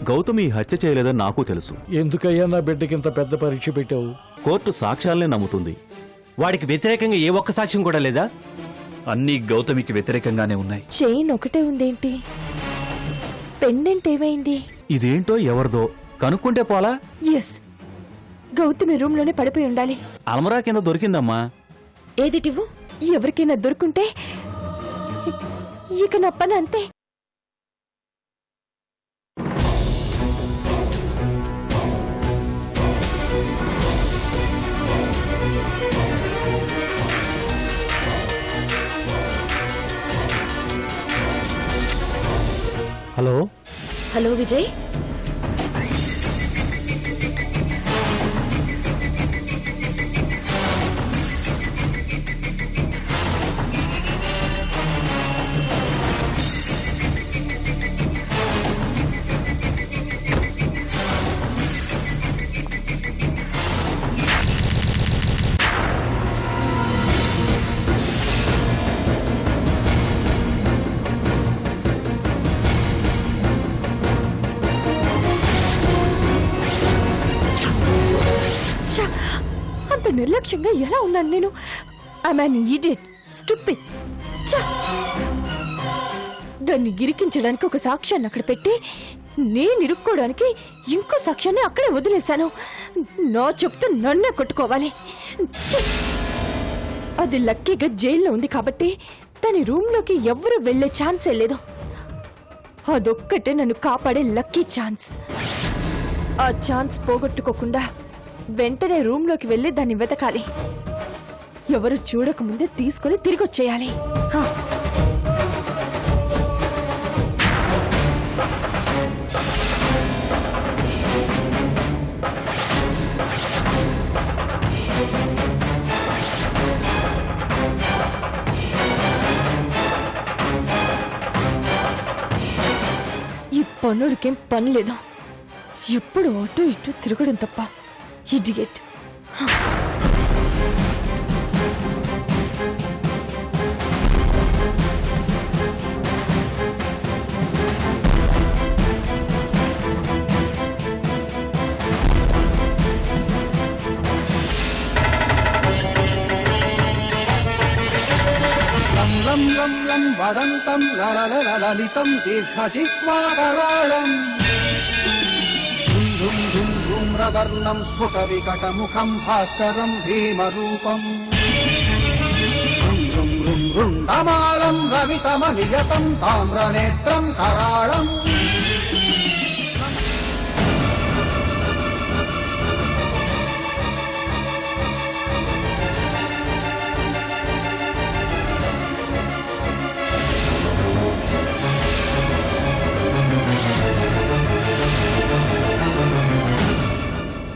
గౌతమి హత్య చేయలేదని నాకు తెలుసు. ఎందుకయ్యా నా బిడ్డకింత పెద్ద పరీక్ష పెట్టావు? కోర్టు సాక్ష్యాలనే నమ్ముతుంది. వాడికి వ్యతిరేకంగా ఏ ఒక్క సాక్ష్యం కూడా లేదా? అన్నీ గౌతమికి వ్యతిరేకంగానే ఉన్నాయి. చైన్ ఒకటే ఉందేంటి? పెండెంట్ ఏమైంది? ఇదేంటో ఎవరిదో కనుక్కుంటే పోలా. ఎస్, గౌతమి రూమ్ లోనే పడిపోయి ఉండాలి. అల్మరా కింద దొరికిందమ్మా. ఏదిటివ్వు? ఎవరికైనా దొరుకుంటే ఇక నా పని అంతే. హలో హలో విజయ్, అంత నిర్లక్ష్యంగా ఎలా ఉన్నాను నేను? I an idiot, stupid. దాన్ని ఇరికించడానికి ఒక సాక్ష్యాన్ని అక్కడ పెట్టి నేను ఇరుక్కోవడానికి ఇంకో సాక్ష్యాన్ని అక్కడే వదిలేశాను. నా చెప్తూ నన్నే కొట్టుకోవాలి. ఛీ! అది లక్కీగా జైల్లో ఉంది కాబట్టి దాని రూమ్లోకి ఎవరు వెళ్లే ఛాన్సే లేదు. అదొక్కటే నన్ను కాపాడే లక్కీ ఛాన్స్. ఆ ఛాన్స్ పోగొట్టుకోకుండా వెంటనే రూమ్లోకి వెళ్లి దాన్ని వెతకాలి. ఎవరు చూడకముందే తీసుకుని తిరిగి వచ్చేయాలి. ఈ పనుడికేం పని లేదా? ఎప్పుడు అటు ఇటు తిరగడం తప్ప. ఇడియట్. లం లం లం వదంతం లలితం దీర్ఘజిహ్వాకరాళం ధుం ధుం ధూమ్రవర్ణం స్ఫుట వికటముఖం భాస్కరం భీమరూపం రుం రుం రుండమాలం రవితమనియతం తామ్రనేత్రం కరాళం.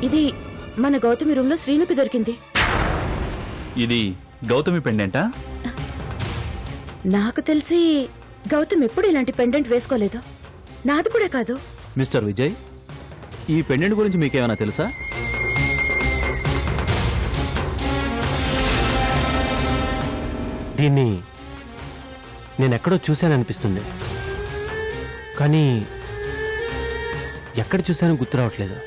ఇది మన గౌతమి రూమ్ లో శ్రీనుకి దొరికింది. ఇది గౌతమి పెండెంటా? నాకు తెలిసి గౌతమ్ ఎప్పుడు ఇలాంటి పెండెంట్ వేసుకోలేదు. నాది కూడా కాదు. మిస్టర్ విజయ్, ఈ పెండెంట్ గురించి మీకేమైనా తెలుసా? దీన్ని నేనెక్కడో చూశాననిపిస్తుంది, కానీ ఎక్కడ చూశానో గుర్తు రావట్లేదు.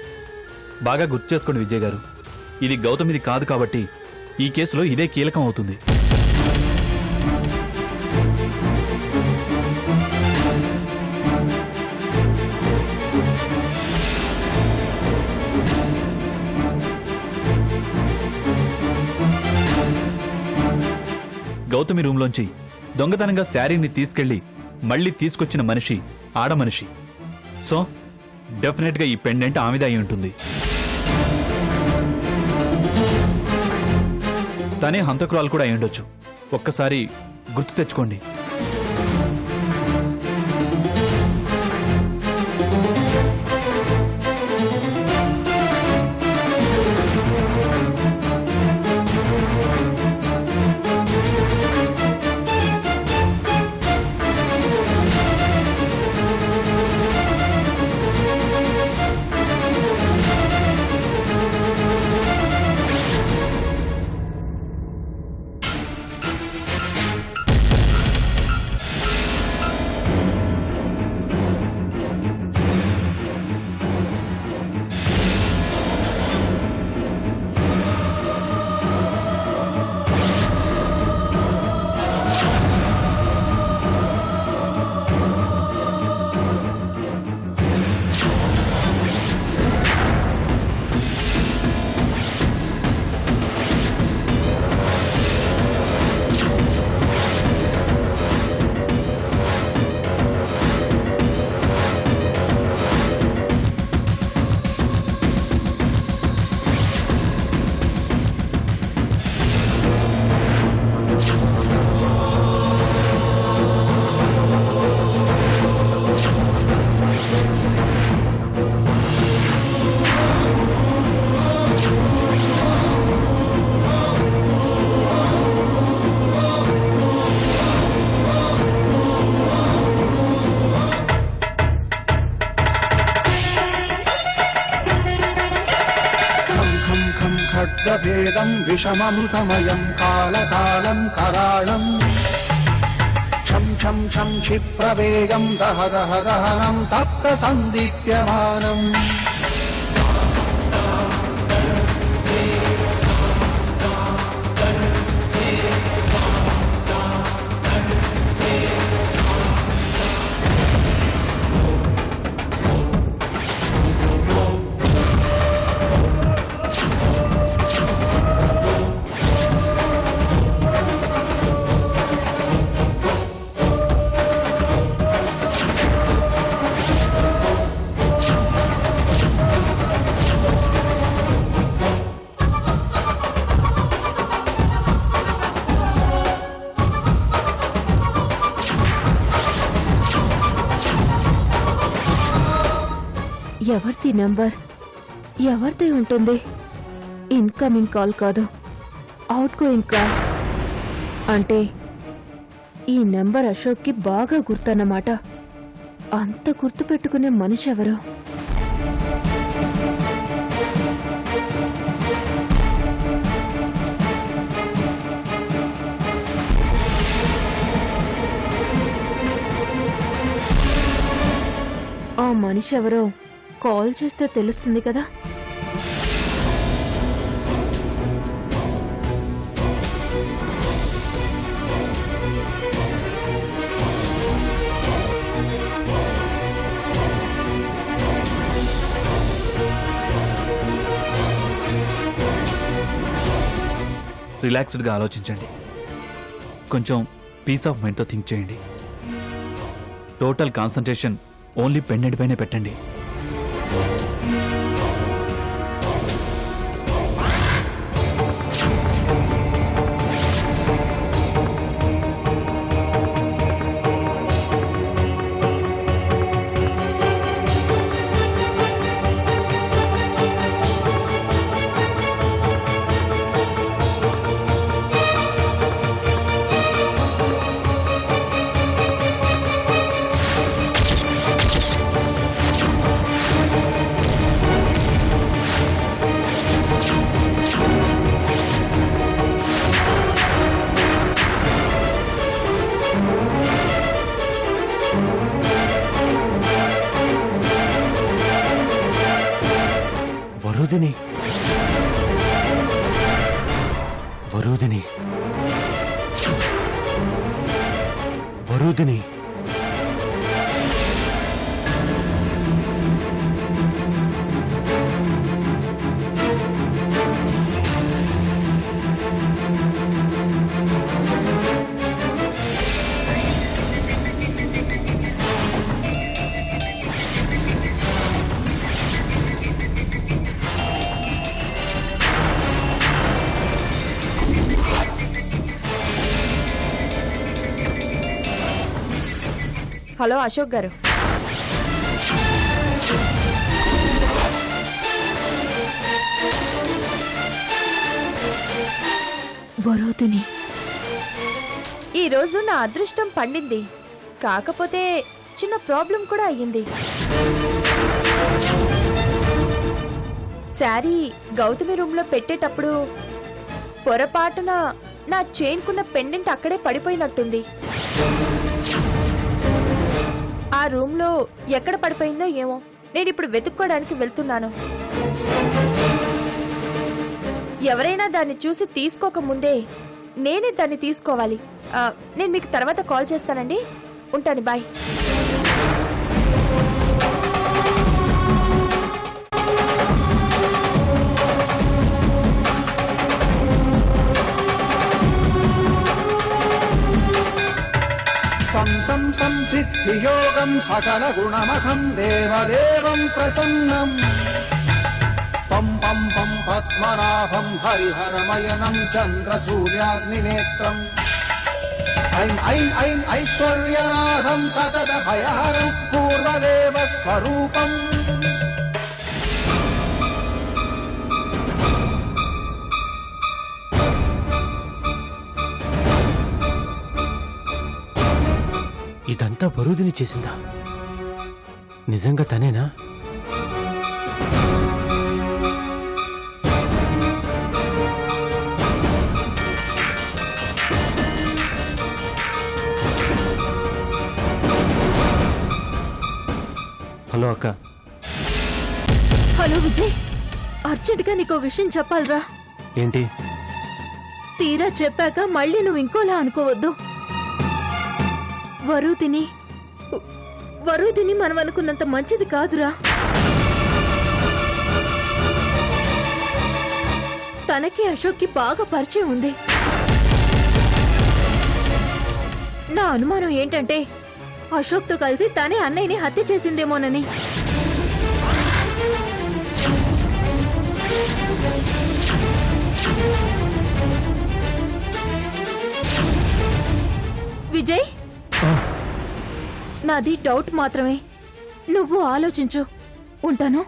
బాగా గుర్తు చేసుకోండి విజయ్ గారు. ఇది గౌతమిది కాదు కాబట్టి ఈ కేసులో ఇదే కీలకం అవుతుంది. గౌతమి రూంలోంచి దొంగతనంగా శారీని తీసుకెళ్లి మళ్లీ తీసుకొచ్చిన మనిషి ఆడమనిషి. సో డెఫినెట్ గా ఈ పెండెంట్ ఆమెదే అయి ఉంటుంది. తనే హంతకురాలు కూడా అయి ఉండొచ్చు. ఒక్కసారి గుర్తు తెచ్చుకోండి. శబ్దభేదం విషమమృతమయం కాలకాలం కరాళం ఛం ఛం ఛం క్షిప్రవేగం దహ దహ దహనం తప్త సందీప్యమానం ఎవరిది నంబర్? ఎవరిది ఉంటుంది? ఇన్కమింగ్ కాల్ కాదు, అవుట్ గోయింగ్ కాల్. అంటే ఈ నెంబర్ అశోక్కి బాగా గుర్తన్నమాట. అంత గుర్తు పెట్టుకునే మనిషి ఎవరు? ఆ మనిషి ఎవరో కాల్ చేస్తే తెలుస్తుంది కదా. రిలాక్స్డ్గా ఆలోచించండి. కొంచెం పీస్ ఆఫ్ మైండ్తో థింక్ చేయండి. టోటల్ కాన్సంట్రేషన్ ఓన్లీ పెండెంట్ పైనే పెట్టండి. వరుదిని వరుదిని వరుదిని హలో అశోక్ గారు. వరోధిని, ఈరోజు నా అదృష్టం పండింది. కాకపోతే చిన్న ప్రాబ్లం కూడా అయ్యింది. శారీ గౌతమి రూమ్ లో పెట్టేటప్పుడు పొరపాటున నా చైన్కున్న పెండెంట్ అక్కడే పడిపోయినట్టుంది. ఆ రూమ్ లో ఎక్కడ పడిపోయిందో ఏమో. నేను ఇప్పుడు వెతుక్కోవడానికి వెళ్తున్నాను. ఎవరైనా దాన్ని చూసి తీసుకోకముందే నేనే దాన్ని తీసుకోవాలి. నేను మీకు తర్వాత కాల్ చేస్తానండి. ఉంటాను, బాయ్. సంసిద్ధియోగం సకల గుణమఖం దేవదేవం ప్రసన్నం పం పం పం పద్మనాభం హరిహరమయనం చంద్రసూర్యాగ్నినేత్రం ఐం ఐం ఐం ఐశ్వర్యనాథం సతత భయహరం పూర్వదేవ స్వరూపం. ఇదంతా వరుదిని చేసిందా? నిజంగా తనేనా? అక్క. హలో విజయ్, అర్జెంటుగా నీకో విషయం చెప్పాలరా. ఏంటి? తీరా చెప్పాక మళ్ళీ నువ్వు ఇంకోలా అనుకోవద్దు. వరుదిని మనం అనుకున్నంత మంచిది కాదురా. తనకి అశోక్కి బాగా పరిచయం ఉంది. నా అనుమానం ఏంటంటే అశోక్తో కలిసి తనే అన్నయ్యని హత్య చేసిందేమోనని. విజయ్, నాది డౌట్ మాత్రమే, నువ్వు ఆలోచించు. ఉంటాను.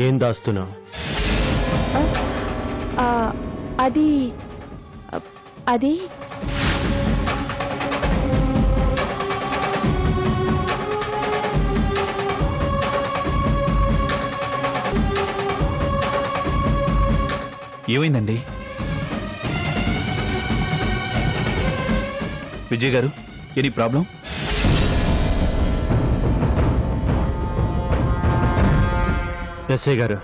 ఏం దాస్తున్నావు? అది అది ఏమైందండి? విజయ్ గారు, ఎనీ ప్రాబ్లం? ఎస్ఐ గారు,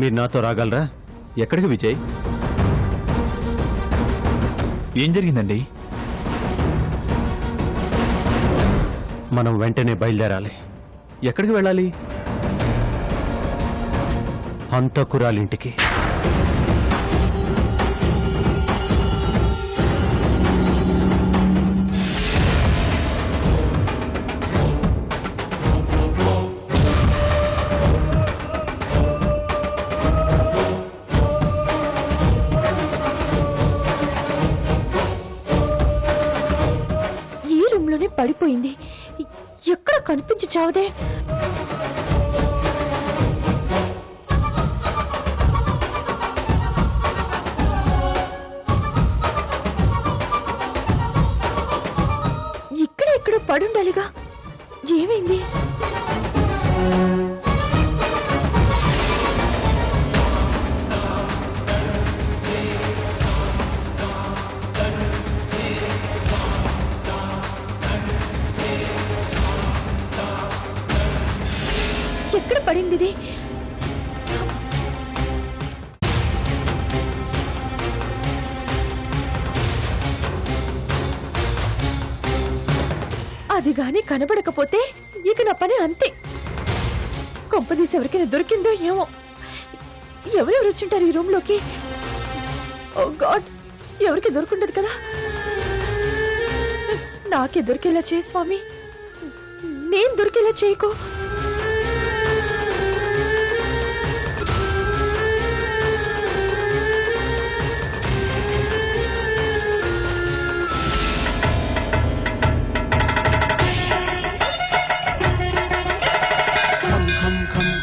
మీరు నాతో రాగలరా? ఎక్కడికి విజయ్? ఏం జరిగిందండి? మనం వెంటనే బయలుదేరాలి. ఎక్కడికి వెళ్ళాలి? హంతకురాలింటికి. ఈ రూమ్ లోనే పడిపోయింది. ఎక్కడ కనిపించి చావదే. ఇక్కడ పడుండాలిగా. ఏమైంది? ఎక్కడ పడింది ఇది? అది గాని కనబడకపోతే ఇక నా పని అంతే. కొంపదీసి ఎవరికైనా దొరికిందో ఏమో. ఎవరెవరు వచ్చింటారు ఈ రూమ్ లోకి? ఓ గాడ్, ఎవరికి దొరుకుంటది కదా. నాకే దొరికేలా చేయి స్వామి, నేను దొరికేలా చేయకు.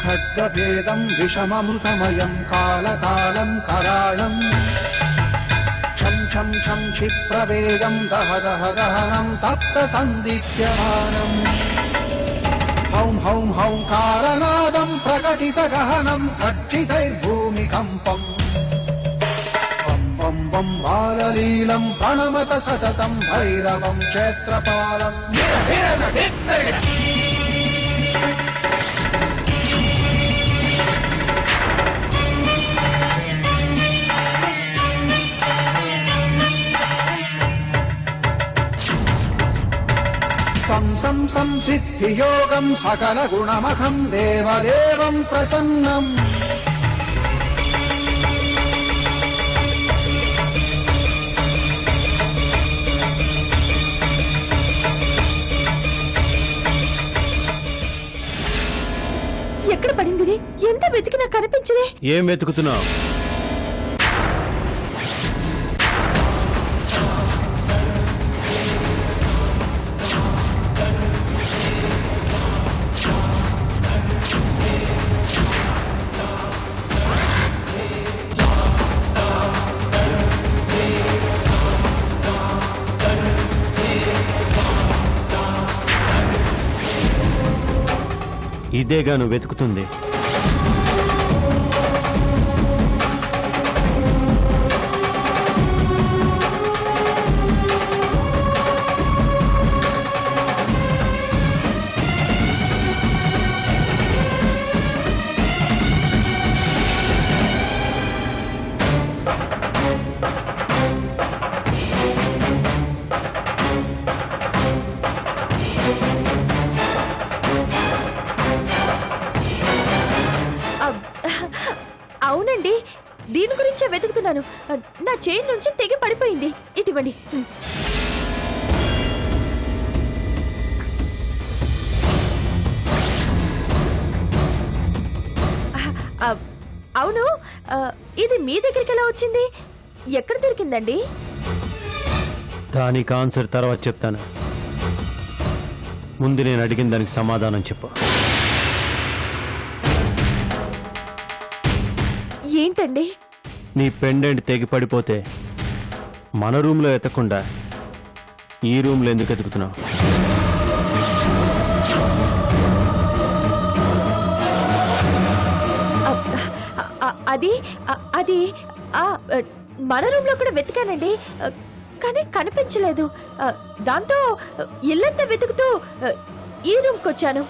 ఖడ్గభేదం విషమమృతమయం కాలకాలం కరాళం ఛం ఛం ఛం క్షిప్రవేగం దహ దహ దహనం తప్త సందిగ్ధ్యమానం హౌం హౌం హౌం కారనాదం ప్రకటిత గహనం ఖడ్జితైర్భూమికంపం పం పం పం బాలలీలం ప్రణమత సతతం భైరవం క్షేత్రపాలం. సంసిద్ధియోగం సకల గుణమఖం దేవదేవం ప్రసన్నం ఎక్కడ పడింది ఇది? ఎంత వెతికినా కనిపించదే. ఏం వెతుకుతున్నావు? ఇదేగా నువ్వు వెతుకుతుంది. అవునండి, దీని గురించే వెతుకుతున్నాను. నా చైన్ నుంచి తెగి పడిపోయింది. ఇటువంటి అవును, ఇది మీ దగ్గరికి ఎలా వచ్చింది? ఎక్కడ దొరికిందండి? దానికి ఆన్సర్ తర్వాత చెప్తాను. ముందు నేను అడిగిన దానికి సమాధానం చెప్పు. ఏంటండి? నీ పెండెంట్ తెగి పడిపోతే మన రూమ్లో ఎత్తకుండా ఈ రూమ్లో ఎందుకు ఎతుకుతున్నావు? అది అది మన రూమ్ లో కూడా వెతికానండి, కానీ కనిపించలేదు. దాంతో ఇల్లంతా వెతుకుతూ ఈ రూమ్కి వచ్చాను.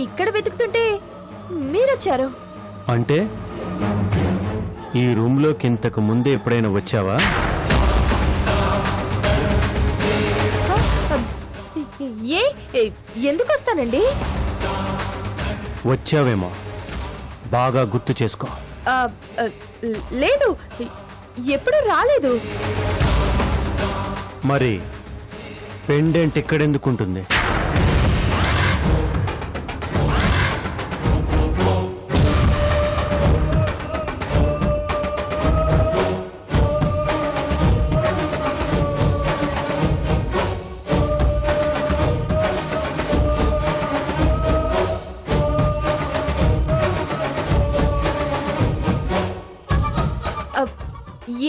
ఇక్కడ వెతుకుతుంటే మీరొచ్చారు. అంటే ఈ రూమ్లోకి ఇంతకు ముందే ఎప్పుడైనా వచ్చావా? ఎందుకు వస్తానండి? వచ్చావేమో, బాగా గుర్తు చేసుకో. లేదు, ఎప్పుడు రాలేదు. మరి పెండెంట్ ఎక్కడెందుకుంటుంది?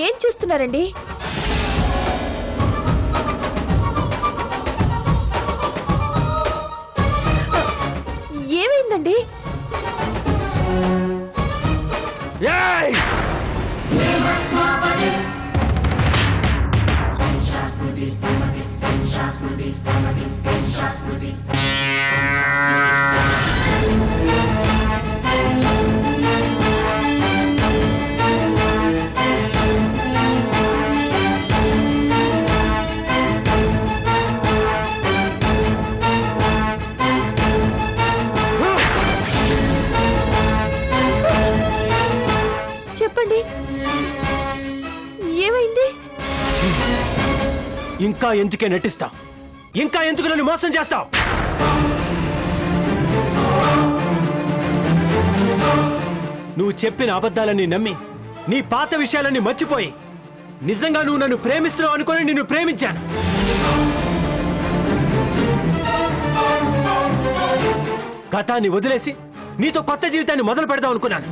ఏం చూస్తున్నారండి? ఏమైందండి? చెప్పండి, ఏమైంది? ఇంకా ఎందుకే నటిస్తావు? ఇంకా ఎందుకు నన్ను మోసం చేస్తావు? నువ్వు చెప్పిన అబద్ధాలన్నీ నమ్మి నీ పాత విషయాలన్నీ మర్చిపోయి నిజంగా నువ్వు నన్ను ప్రేమిస్తున్నావు అనుకొని నిన్ను ప్రేమించాను. గతాన్ని వదిలేసి నీతో కొత్త జీవితాన్ని మొదలు పెడదాం అనుకున్నాను.